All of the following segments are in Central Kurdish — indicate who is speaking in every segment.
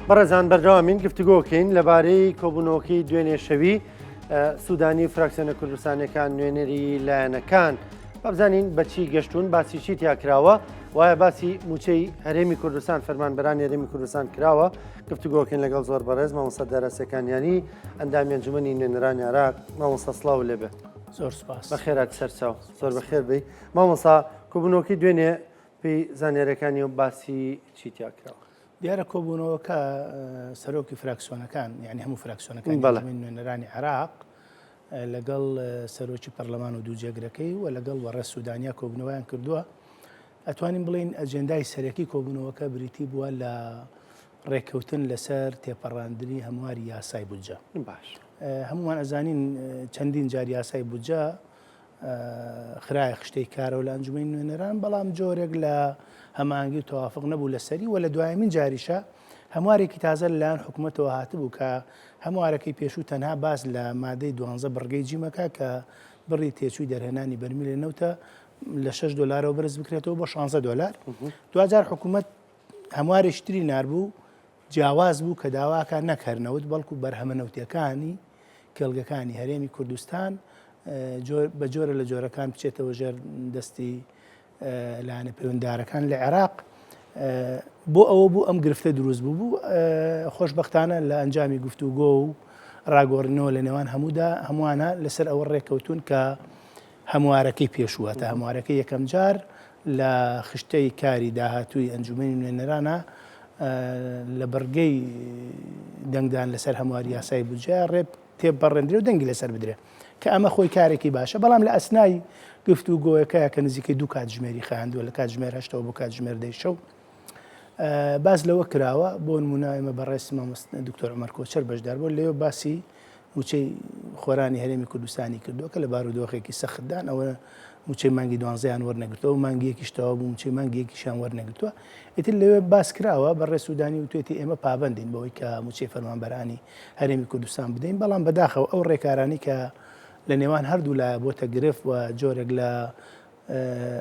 Speaker 1: بەڕێزان بەردەوامین گفتوگۆکەین لەبارەی کۆبوونەوەکەی دوێنێ شەوی سوودانی و فراکسیۆنە کوردستانیەکان نوێنەری لایەنەکان بابزانین بەچی گەشتون باسی چی تیاکراوە وایە باسی موچەی هەرێمی کوردستان فەرمانبەرانی هەرێمی کوردستان کراوە گفتوگۆکەین لەگەڵ زۆر بەڕێز مامۆستا داراسەکانیانی ئەندامی ئەنجومەنی نوێنەرانی عێراق مامۆستا سڵاو لێبێ.
Speaker 2: زۆر سپاس.
Speaker 1: بەخێرات سەرچاو زۆر بەخێر بی مامۆستا کۆبوونەوەکەی دوێنێ پێی زانیاریەکانی و باسی چی تیاکراوە؟
Speaker 2: دیارە کۆبوونەوەکە سەرۆکی فراکسیۆنەکان یعنی هەموو فراکسیۆنەکانی نوێنەرانی عێراق لەگەڵ سەرۆکی پەرلەمان و دووجێگرەکەی و لەگەڵ وەڕە سوودانیا کۆبوونەوەیان کردووە. ئەتوانین بڵین ئەجێندای سەرەکی کۆبوونەوەکە بریتی بووە لە ڕێککەوتن لەسەر تێپەڕاندنی هەمواری یاسای بودجە.
Speaker 1: باش
Speaker 2: هەمووان ئەزانین چەندین جار یاسای بودجە خراي خشتەی کارەوە لە ئەنجومەنی نوێنەران بەڵام جۆرێک لە هەمانگی تەوافق نەبوو لەسەری و لە دوایمین جاریشە هەموارێکی تازە لەلایەن حکوومەتەوە هاتبوو کە هەموارەکەی پێشوو تەنها باس لە مادەی 12 بڕگەی جیمەکە کە بڕی تێچووی دەرهێنانی بەرمیلە نەوتە لە $6 بەرز بکرێتەوە بۆ $16. دوجار حکوومەت هەموارێکی تری ناربوو جیاواز بوو کە داواکە نەکردنەوت بەڵکو بەرهەمە نەوتیەکانی کێڵگەکانی هەرێمی کوردستان بە جۆرە لە جۆرەکان بچێتەوە ژێر دەستی لایەنە پەیوەنددارەکان لە عێراق بۆ ئەوە بوو ئەم گرفتە دروست بوو خۆشبەختانە لە ئەنجامی گفتوگۆ و ڕاگۆڕینەوە لە نێوان هەمووانە لەسەر ئەوە ڕێککەوتون کە هەموارەکەی پێشووە تا هەموارەکەی یەکەم جار لە خشتەی کاری داهاتووی ئەنجومەنی نوێنەرانە لە بەرگەی دەنگدان لەسەر هەمواری یاسای بودجە ڕێب تێپەڕێندرێ و دەنگی لەسەر بدرێ کە ئەمە خۆی کارێکی باشە بەڵام لە ئەسنای گفتوگۆیەکەیە کە نزیکەی دوو کاتژمێری خاندووە لە کاتژمێر 8 بۆ کاتژمێر 10 باز لەوە کراوە بۆ نمونە ئێمە بەڕێستی مامۆستا دکتۆر عومەر کۆچەر بەشدار بوو لەوێ باسی موچەی خۆرانی هەرێمی کوردستانی کردووە کە لە بارودۆخێکی سەختدان ئەوە موچەی مانگی 12یان وەرنەگرتەوە مانگیەکیشتەوە بوو موچەی مانگیەکیشیان وەرنەگرتووە ئیتر لەوێ باس کراوە بەڕێ سوودانی وتێتی ئێمە پابندین بەوەی کە موچەی فەرمانبەرانی هەرێمی کوردستان بدەین بەڵام بەداخەوە ئەو ڕێکارانی کە لە نێوان هەردوو لایە بۆتە گرفت و جۆرێک لە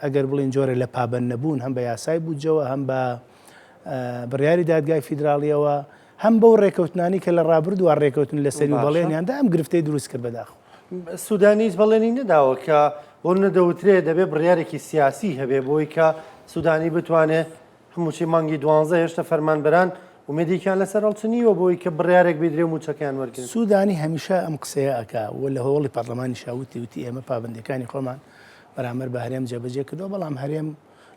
Speaker 2: ئەگەر بڵین جۆرە لە پابند نەبوون هەم بە یاسای بودجەوە هەم بە بڕیاری دادگای فیدراڵیەوە هەم بەو ڕێکەوتنانی کە لە ڕابردووە ڕێکەوتن لەسەری و بەڵێنیاندا ئەم گرفتەی دروست کرد بەداخەوە.
Speaker 1: سوودانیش بەڵێنی نەداوە کە بۆ نەدەوترێ دەبێت بڕیارێکی سیاسی هەبێ بۆی کە سوودانی بتوانێت هەمووچی مانگی 12 هێشتا فەرمانبەران ومێدیکیان لەسەر هەڵچنیوە بۆی کە بڕیارێک بدرێ موچەکەیان وەرگن.
Speaker 2: سوودانی هەمیشە ئەم قسەیە ئەکا و لە هەوڵی پەرلەمانی شاوتی وتی ئێمە پابندەکانی خۆمان بەرامبەر بە هەرێم جێبەجێ کردەوە بەڵام هەرێم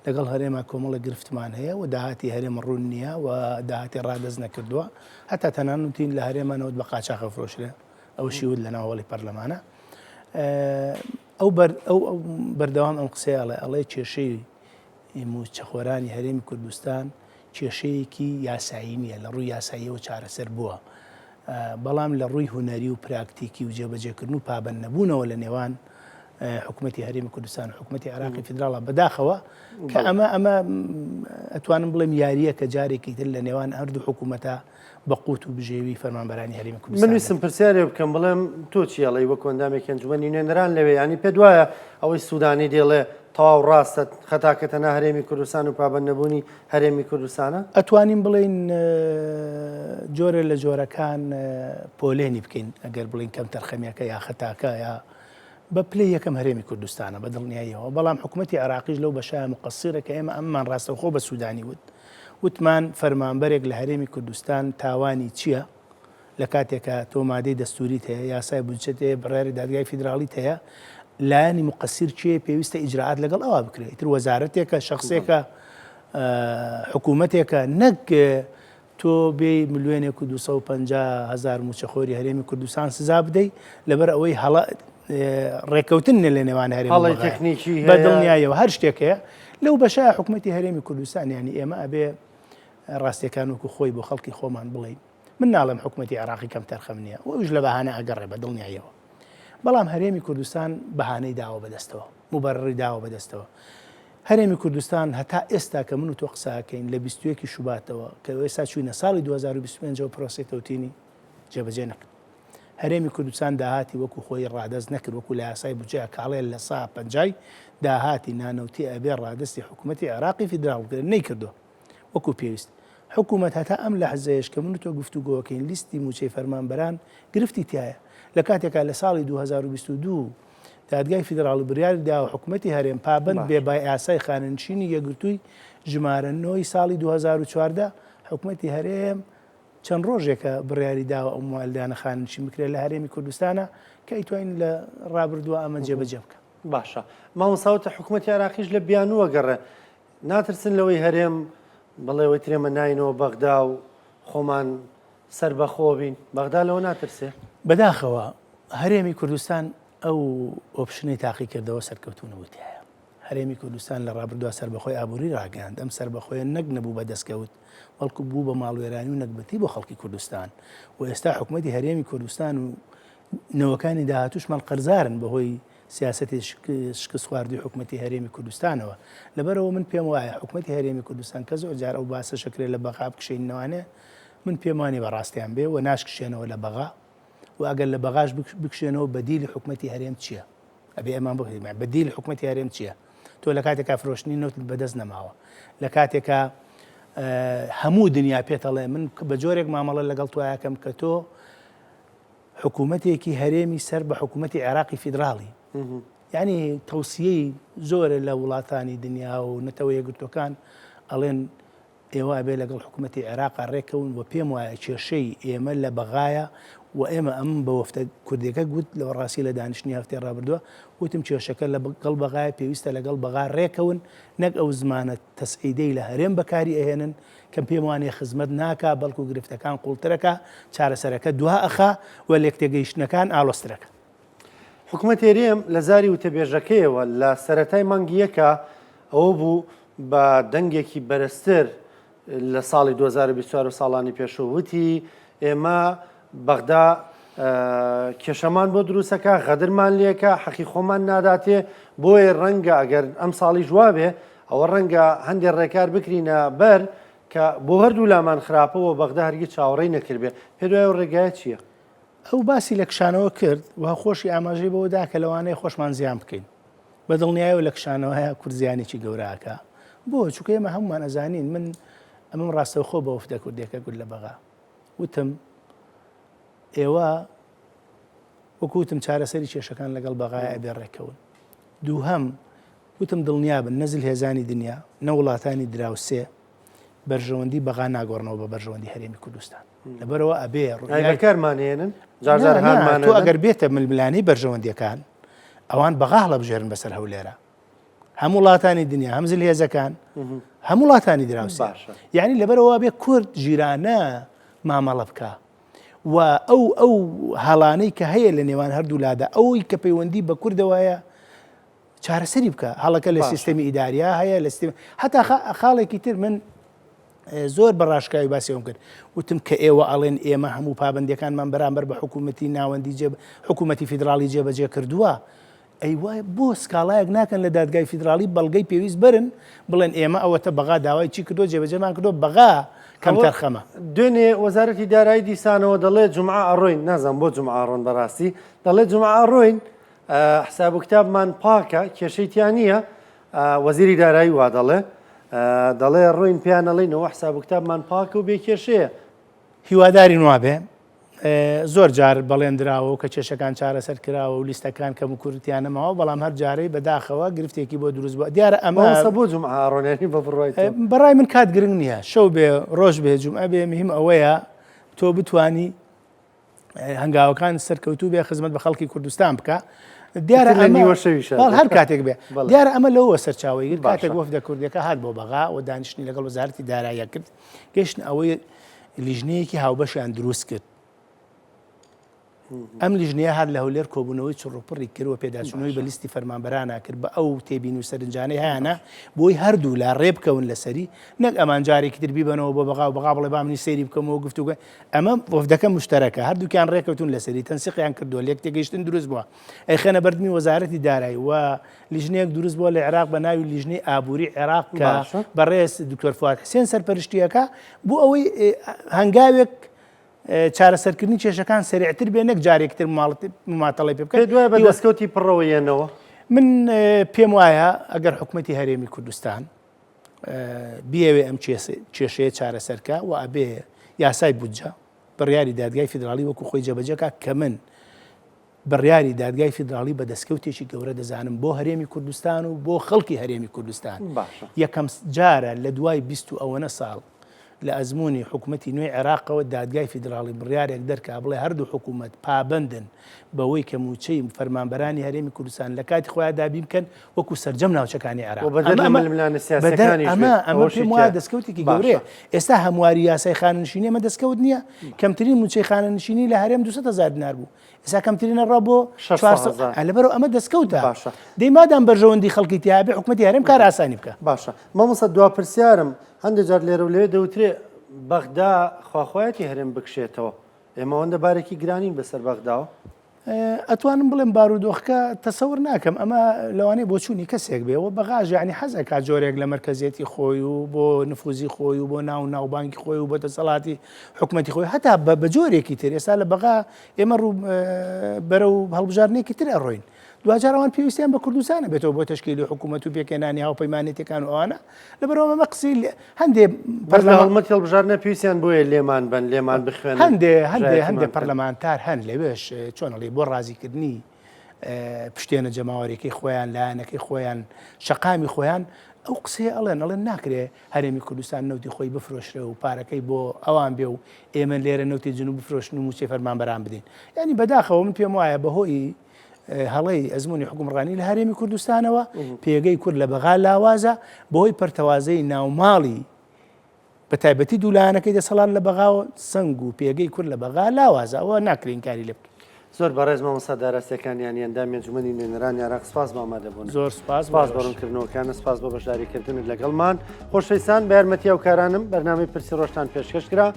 Speaker 2: لەگەڵ هەرێما کۆمەڵە گرفتمان هەیە و داهاتی هەرێم ڕوون نییە و داهاتی ڕادەست نەکردووە هەتا تەنانوتین لە هەرێمانەوەت بە قاچاق فرۆشرێ ئەو شیود لە ناوەڵی پەرلەمانە ئەو بەردەوام ئەم قسەیاڵێ ئەڵێ کێشەی موچەخۆرانی هەرێمی کوردستان کێشەیەکی یاسایی نییە لە ڕووی یاساییەوە چارەسەر بووە بەڵام لە ڕووی هونەری و پراکتیکی و جێبەجێکردن و پابند نەبوونەوە لە نێوان حکوومەتی هەرێمی کوردستان و حکوومەتی عێراقی فیدراڵە بەداخەوە کە ئەمە ئەتوانم بڵێم یاریە کە جارێکی تر لە نێوان هەردوو حکوومەتە بەقوت و بژێوی فەرمانبەرانی هەرێمی کوردستان.
Speaker 1: منویستم پرسیارێ بکەم بڵێم تۆ چیاڵی وەکو ئەندامێکی ئەنجومەنی نوێنەران لەوێ ینی پێ دوایە ئەوەی سوودانی دێڵێ تەواو ڕاستە خەتاکە تەنها هەرێمی کوردستان و پابند نەبوونی هەرێمی کوردستانە؟
Speaker 2: ئەتوانین بڵین جۆرە لە جۆرەکان پۆلێنی بکەین ئەگەر بڵین کەم تەرخەمیەکە یا خەتاکە یا بە پلەی یەکەم هەرێمی کوردستانە بە دڵنیاییەوە بەڵام حکوومەتی عێراقیش لەو بەشایە مقەسیرە کە ئێمە ئەممان ڕاستەوخۆ بە سوودانی وتمان فەرمانبەرێک لە هەرێمی کوردستان تاوانی چییە لە کاتێکە تۆ مادەی دەستوریت هەیە یاسای بودجەت هەیە بڕیاری دادگای فیدراڵیت هەیە لایەنی مقەسیر چیە پێویستە ئیجراعات لەگەڵ ئەوە بکرێت ئیتر وەزارەتێکە شەخسێکە حکوومەتێکە نەک تۆ بێ ملیۆنێک و 250,000 موچەخۆری هەرێمی کوردستان سزا بدەیت لەبەر ئەوەی هەڵە ڕێکەوتن لە نێوان هەرێمی
Speaker 1: تەکنیکی
Speaker 2: بە دڵنیاییەوە هەر شتێکەیە لەو بەشایە حکوومەتی هەرێمی کوردستان ینی ئێمە ئەبێ ڕاستیەکان وەکو خۆی بۆ خەڵکی خۆمان بڵین من ناڵێم حکوومەتی عێراقی کەم تەرخەم نییە ئەوش لە بەهانە ئەگەڕێ بە دڵنیاییەوە بەڵام هەرێمی کوردستان بەهانەی داوە بەدەستەوە مبەرڕی داوە بەدەستەوە هەرێمی کوردستان هەتا ئێستا کە من و تۆ قساکەین لە 21 شوباتەوە کە ئێستا چوینە ساڵی 2025 پرۆسی تەوتینی جێبەجێ نەکرد هەرێمی کوردستان داهاتی وەکو خۆی ڕادەست نەکرد وەکو لە یاسای بودجە کاڵێ لە سا پەنجای داهاتی نانەوتی ئەبێ ڕادستی حکوومەتی عێراقی فیدراڵ نەیکردووە وەکو پێویست حکوومەت هەتا ئەم لە حزەیەش کە من تۆ گفتوگۆکەین لیستی موچەی فەرمانبەران گرفتی تایە لە کاتێکا لە ساڵی 2022 دادگای فیدراڵی بڕیاری داوە حکوومەتی هەرێم پابند بێ با یاسای خاننشینی یەکگرتووی ژمارە 9 ساڵی 2014 حکوومەتی هەرێم چەند ڕۆژێکە بڕیاری داوە ئەو مالدانە خاننشین بکرێت لە هەرێمی کوردستانە کە ئیتوانین لە ڕابردووە ئەمە جێبەجێ بکە.
Speaker 1: باشە مامۆساوتە حکوومەتی عراقیش لە بیانووە گەڕێ ناترسن لەوەی هەرێم بڵێەوەی ترێمە ناینەوە بەغدا و خۆمان سەر بەخۆ بین بەغدا لەوە ناترسێ
Speaker 2: بەداخەوە هەرێمی کوردستان ئەو ئۆپشنەی تاقی کردەوە سەرکەوتونەوتیایە هەرێمی کوردستان لە ڕابردووە سەربەخۆی ئابووری ڕاگەاند ئەم سەربەخۆیە نەک نەبوو بە دەستکەوت بەڵکو بوو بە ماڵوێرانی و نەکبەتی بۆ خەڵکی کوردستان و ئێستا حکوومەتی هەرێمی کوردستان و نەوەکانی داهاتوش مەڵقەرزارن بەهۆی سیاسەتی شکست خواردی حکوومەتی هەرێمی کوردستانەوە لەبەرەوە من پێم وایە حکوومەتی هەرێمی کوردستان کە زۆر جار ئەو باسە شکرێت لە بەغا بکشێنەوەانێ من پێم وانێ بەڕاستیان بێ و ناشکشێنەوە لە بەغا و ئەگەر لە بەغاش بکشێنەوە بەدیلی حکوومەتی هەرێم چییە؟ ئەبێ ئەمان بخێمان بەدیلی حکوومەتی هەرێم چییە؟ تۆ لە کاتێکا فرۆشتنی نەوت بەدەست نەماوە لە کاتێکا هەموو دنیا پێتەڵێ من بە جۆرێک مامەڵە لەگەڵ توایەکەم کە تۆ حکوومەتێکی هەرێمی سەر بە حکوومەتی عێراقی فیدراڵی یعنی تەوسیەی زۆرە لە وڵاتانی دنیا و نەتەوە یەکگرتوەکان ئەڵێن ئێوە بێ لەگەڵ حکوومەتی عێراقا ڕێکەون و پێم وایە کێشەی ئێمە لە بەغایە و ئێمە ئەم بە وەفتە کوردەکە گوت لە ڕاستی لە دانیشتنی هەفتەی ڕابردووە وتم کێشەکە لەگەڵ بەغایە پێویستە لەگەڵ بەغا ڕێکەون نەک ئەو زمانە تەسعیدەی لە هەرێم بەکاری ئەهێنن کەم پێم وانێ خزمەت ناکا بەڵکو گرفتەکان قوڵترەکە چارەسەرەکە دوا ئەخا و لێکتێگەیشتنەکان ئاڵۆسترەکە.
Speaker 1: حکوومەت هەرێم لە زاری وتەبێژەکەیەوە لە سەرەتای مانگیەکە ئەوە بوو بە دەنگێکی بەرزتر لە ساڵی 2024 ساڵانی پێشووتی ئێمە بەغدا کێشەمان بۆ دروستەکە غەدرمان لێکە حەقی خۆمان ناداتێ بۆیە ڕەنگە ئەگەر ئەم ساڵی جوابێ ئەوە ڕەنگە هەندێک ڕێکار بکرینە بەر کە بۆ هەردوو لامان خراپەوە بەغدا هەرگیز چاوەڕێی نەکردبێ پێ دوای ئەو ڕێگایە چییە؟
Speaker 2: ئەو باسی لە کشانەوە کرد و خۆشی ئاماژەی بەوەدا کە لەوانەیە خۆشمان زیان بکەین بە دڵنیایەوە لە کشانەوە هەیە کورزیانێکی گەوراکە بۆ چونکە ئێمە هەمومان ئەزانین من ئەمەم ڕاستەوخۆ بە وەفتە کوردێکە گوت لە بەغا وتم ئێوە وەکوتم چارەسەری کێشەکان لەگەڵ بەغایە ئەبێ ڕێکەون دووهەم وتم دڵنیا بن نەزل هێزانی دنیا نە وڵاتانی دراوسێ بەرژەوەندی بەغا ناگۆڕنەوە بە بەرژەوەندی هەرێمی کوردستان لەبەرەوە ئەبێ
Speaker 1: ڕێگەکارمانێنن جارجار هەرمانە
Speaker 2: تۆ ئەگەر بێتە ململانی بەرژەوەندیەکان ئەوان بەغا هەڵە بژێرن بەسەر هەولێرە هەموو وڵاتانی دنیا هەم زل هێزەکان هەموو وڵاتانی دراوسێ یعنی لەبەرەوە بێ کورد ژیرانە مامەڵە بکە و ئەو هەڵانەی کە هەیە لە نێوان هەردوو لادا ئەوەی کە پەیوەندی بە کوردەوەیە چارەسەری بکە هەڵەکە لە سیستەمی ئیداریا هەیە لە هەتا خاڵێکی تر من زۆر بەڕاشکاوی باسیەوەم کرد وتم کە ئێوە ئەڵێن ئێمە هەموو پابندەکانمان بەرامبەر بە حکوومەتی ناوەندی حکوومەتی فیدراڵی جێبەجێ کردووە ئەی وایە بۆ سکاڵایەک ناکەن لە دادگای فیدراڵی بەڵگەی پێویست برن بڵێن ئێمە ئەوەتە بەغا داوای چی کردو جێبەجێمان کردو بەغا کەم تەرخەمە
Speaker 1: دوێنێ وەزارەتی دارایی دیسانەوە دەڵێت جومعە ئەڕۆین نازانم بۆ جومعە ئەڕۆن بەڕاستی دەڵێت جومعە ئەڕۆین حساب و کتابمان پاکە کێشەی تیان نییە وەزیری دارایی وا دەڵێ ڕۆین پیانەڵێنەوە حساب و کتابمان پاکە و بێ کێشەیە
Speaker 2: هیواداری نوابێ زۆر جار بەڵێنراوە و کە کێشەکان چارەسەر کراوە و لیستەکان کەم و کورتیانەمەوە بەڵام هەر جارەی بەداخەوە گرفتێکی بۆ دروست بووە دیارە ئەمە
Speaker 1: بۆ جومعە ڕۆنێنی بە بڕۆیت
Speaker 2: بەڕای من کات گرنگ نییە شەو بێ ڕۆژ بێ جومعە بێ مهم ئەوەیە تۆ بتانی هەنگاوەکان سەرکەوتوو بێ خزمەت بە خەڵکی کوردستان بکە دیارە هەر کاتێک بێ دیارە ئەمە لەوە سەرچاوی کاتێک وەفدە کوردەکە هات بۆ بەغا و دانیشتنی لەگەڵ وەزارەتی داراییە کرد گەشتن ئەوەی لیژنەیەکی هاوبەشیان دروست کرد ئەم لیژنەیە هات لە هەولێر کۆبوونەوەی چڕوپڕی کردوە پێداچوونەوەی بە لیستی فەرمانبەرانە کرد بە ئەو تێبین و سەرنجانەی هیانە بۆی هەردوو لا ڕێبکەون لەسەری نەک ئەمان جارێکی تر بیبەنەوە بۆ بەغا و بەغا بڵێ با منی سەیری بکەمەوە گفتوگە ئەمە وەفدەکە مشتەرەکە هەردووکیان ڕێکەوتون لەسەری تەنسیقیان کردووە لێک تێگەیشتن دروست بووە ئەی خێنە بەردەمی وەزارەتی دارایی و لیژنەیەک دروست بووە لە عێراق بە ناوی لیژنەی ئابووری عێراق کە بەڕێز دکتۆر فواد حسێن سەرپەرشتیەکە بۆ ئەوەی هەنگاوێک چارەسەرکردنی کێشەکان سریعتر بێ نەک جارێکتر ماتەڵی پێ بکەیت
Speaker 1: دوای بە دەستکەوتی پڕەوەیەنەوە
Speaker 2: من پێم وایە ئەگەر حکوومەتی هەرێمی کوردستان بیاوێ ئەم کێشەیە چارەسەرکە و ئەبێ یاسای بودجە بڕیاری دادگای فیدراڵی وەکو خۆی جێبەجێکە کە من بڕیاری دادگای فیدراڵی بە دەستکەوتێکی گەورە دەزانم بۆ هەرێمی کوردستان و بۆ خەڵکی هەرێمی کوردستان یەکەم جارە لە دوای 20 ئەوەنە ساڵ لە ئەزمموی حکوومەتتی نوێی عێراقەوە دادگای فیدراڵی بڕیارێک دەرکا بڵێ هەردوو حکوومەت پابندن بەوەی کە موچەی فەرمانبەرانی هەرێمی کوردستان لە کاتی خۆیان دابی بکەن وەکو سەرجەم ناوچەکانی عێراق ئەمە پێم وایە دەستکەوتێکی گەورەیە ئێستا هەمواری یاسای خانەنشینی ئەمە دەستکەوت نییە کەمترین موچەی خانەنشینی لە هەرێم 200,000 دینار بوو ئێستا کەمترینە ڕە بۆ لەبەرەوە ئەمە دەستکەوتە دەیمادام بەرژەوەندی خەڵکی تیابێ حکوومەتتی هەرێم کار ئاسانی بکە
Speaker 1: باشە مامۆستا دوا پرسیارم هەندێک جار لێرە و لێ دەوترێ بەغدا خواخوایەتی هەرێم بکشێتەوە ئێمە ئەوەندە بارێکی گرانین بەسەر بەغداوە
Speaker 2: ئەتوانم بڵێم بارودۆخەکە تەسەور ناکەم ئەمە لەوانەیە بۆ چوونی کەسێک بێەوە بەغاژ ینی حەزەکە جۆرێک لە مرکزیەتی خۆی و بۆ نفوزی خۆی و بۆ ناوبانکی خۆی و بۆ دەسەڵاتی حکوومەتتی خۆی هەتا بە جۆرێکی تر ئێستا لە بەغا ئێمە ڕوو بەرە و هەڵبژارنێکی تر ئەڕۆین دوجار ئەوان پێویستیان بە کوردستانە بێتەوە بۆ تشکیلی حکوومەت و پێکێنانی هاوپەیمانێتەکان و ئەوانە لەبەرەوە ئەمە قسەی هەندێک
Speaker 1: هەڵمەتی هەڵبژارنە پێویستیان بۆیە لێمان بن لێمان بخوێن
Speaker 2: هەندێک پەرلەمانتار هەن لەوێش چۆنەڵی بۆ ڕازیکردنی پشتێنە جەماوەریەکەی خۆیان لایەنەکەی خۆیان شەقامی خۆیان ئەو قسەیە ئەڵێن ناکرێ هەرێمی کوردستان نەوتی خۆی بفرۆشرێ و پارەکەی بۆ ئەوان بێ و ئێمە لێرە نەوتی جنوب بفرۆشن و موچەی فەرمانبەران بدەین ینی بەداخەوە من پێم وایە بەهۆی هەڵەی ئەزمموی حکومڕانی لە هەرێمی کوردستانەوە پێگەی کورد لە بەغا لاوازە بەهۆی پەرتەوازەی ناوماڵی بە تایبەتی دوولایەنەکەی دەسەڵات لە بەغاوە سنگ و پێگەی کورد لە بەغا لاوازە ئەوە ناکرین کاری لێ بکەین
Speaker 1: زۆر بەڕێز مامۆستا داراستەکانیان ئەندامی ئەنجومەنی نوێنەرانی عێراق سپاس بۆ ئامادەبوون
Speaker 2: زۆر سپاس
Speaker 1: بەڕوونکردنەوەکانە سپاس بۆ بەشداریکردنت لەگەڵمان خۆشەویستان بە یارمەتی ئەو کارانم بەرنامەی پرسی ڕۆژتان پێشکەشکرا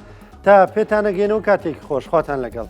Speaker 1: تا پێتانەگەێنەوە کاتێکی خۆش خواتان لەگەڵ